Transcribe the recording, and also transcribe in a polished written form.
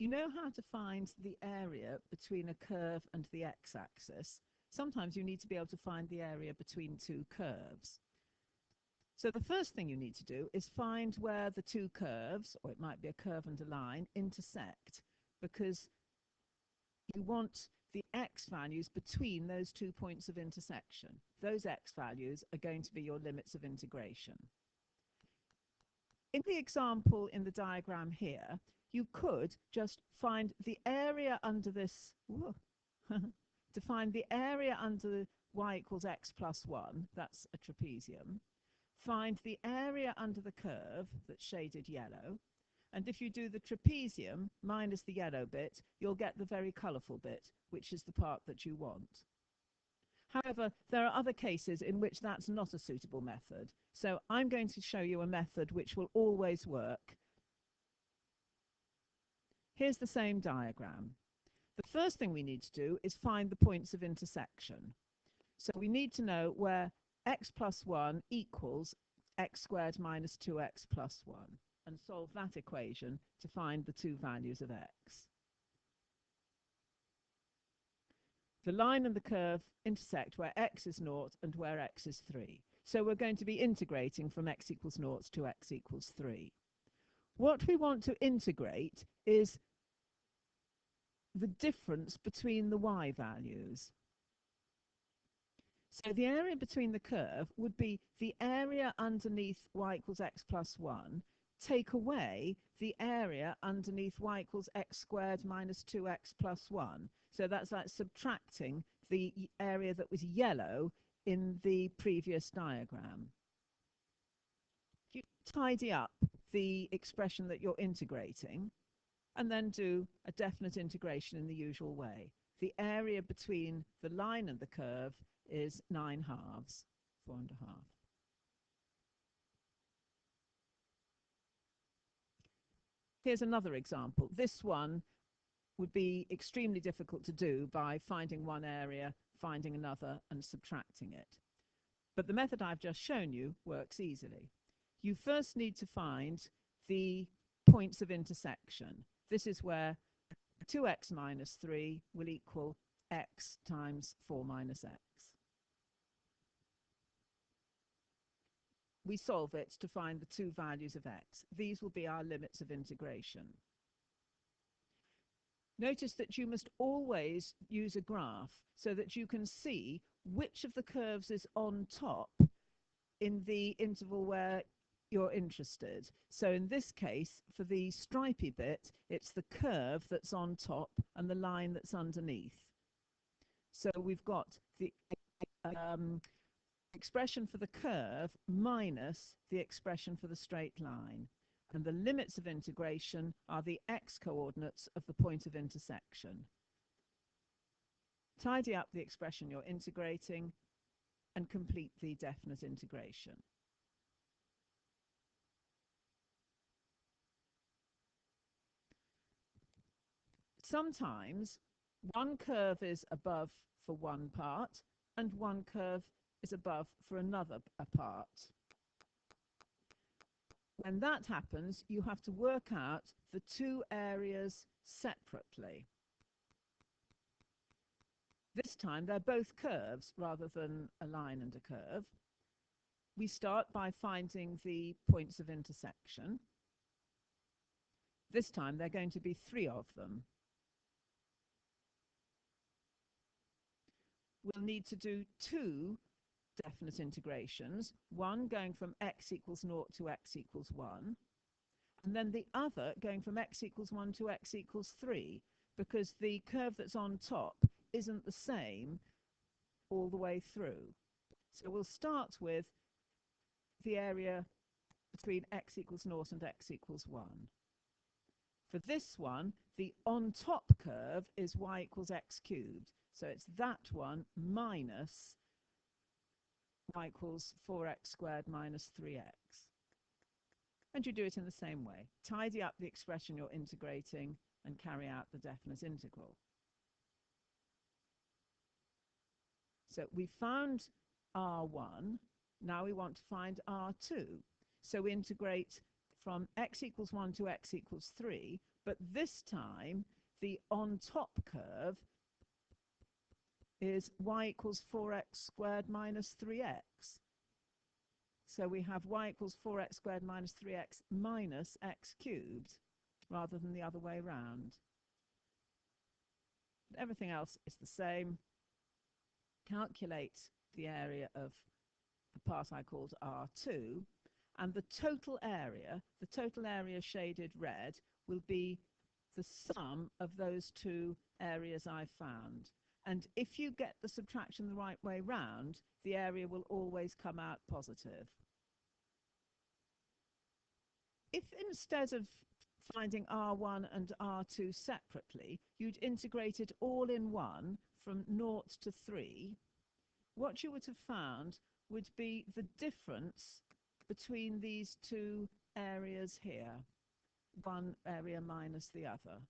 You know how to find the area between a curve and the x-axis. Sometimes you need to be able to find the area between two curves. So the first thing you need to do is find where the two curves, or it might be a curve and a line, intersect, because you want the x values between those 2 points of intersection. Those x values are going to be your limits of integration. In the example in the diagram here, you could just find the area under this, to find the area under y equals x plus 1, that's a trapezium, find the area under the curve that's shaded yellow, and if you do the trapezium minus the yellow bit, you'll get the very colourful bit, which is the part that you want. However, there are other cases in which that's not a suitable method, so I'm going to show you a method which will always work. Here's the same diagram. The first thing we need to do is find the points of intersection. So we need to know where x plus 1 equals x squared minus 2x plus 1 and solve that equation to find the two values of x. The line and the curve intersect where x is 0 and where x is 3. So we're going to be integrating from x equals 0 to x equals 3. What we want to integrate is the difference between the y values. So the area between the curve would be the area underneath y equals x plus 1, take away the area underneath y equals x squared minus 2x plus 1. So that's like subtracting the area that was yellow in the previous diagram. You tidy up the expression that you're integrating and then do a definite integration in the usual way. The area between the line and the curve is 9 halves, 4.5. Here's another example. This one would be extremely difficult to do by finding one area, finding another, and subtracting it. But the method I've just shown you works easily. You first need to find the points of intersection. This is where 2x minus 3 will equal x times 4 minus x. We solve it to find the two values of x. These will be our limits of integration. Notice that you must always use a graph so that you can see which of the curves is on top in the interval where you're interested. So in this case, for the stripy bit, it's the curve that's on top and the line that's underneath. So we've got the expression for the curve minus the expression for the straight line. And the limits of integration are the x-coordinates of the point of intersection. Tidy up the expression you're integrating and complete the definite integration. Sometimes one curve is above for one part and one curve is above for another part. When that happens, you have to work out the two areas separately. This time they're both curves rather than a line and a curve. We start by finding the points of intersection. This time they're going to be 3 of them. We'll need to do 2 definite integrations, one going from x equals 0 to x equals 1, and then the other going from x equals 1 to x equals 3, because the curve that's on top isn't the same all the way through. So we'll start with the area between x equals 0 and x equals 1. For this one, the on top curve is y equals x cubed, so it's that one minus y equals 4x squared minus 3x. And you do it in the same way. Tidy up the expression you're integrating and carry out the definite integral. So we found R1, now we want to find R2. So we integrate from x equals 1 to x equals 3 But this time, the on top curve is y equals 4x squared minus 3x. So we have y equals 4x squared minus 3x minus x cubed, rather than the other way round. Everything else is the same. Calculate the area of the part I called R2, and the total area shaded red, will be the sum of those two areas I found. And if you get the subtraction the right way round, the area will always come out positive. If instead of finding R1 and R2 separately, you'd integrated all in one from 0 to 3, what you would have found would be the difference between these two areas here, one area minus the other.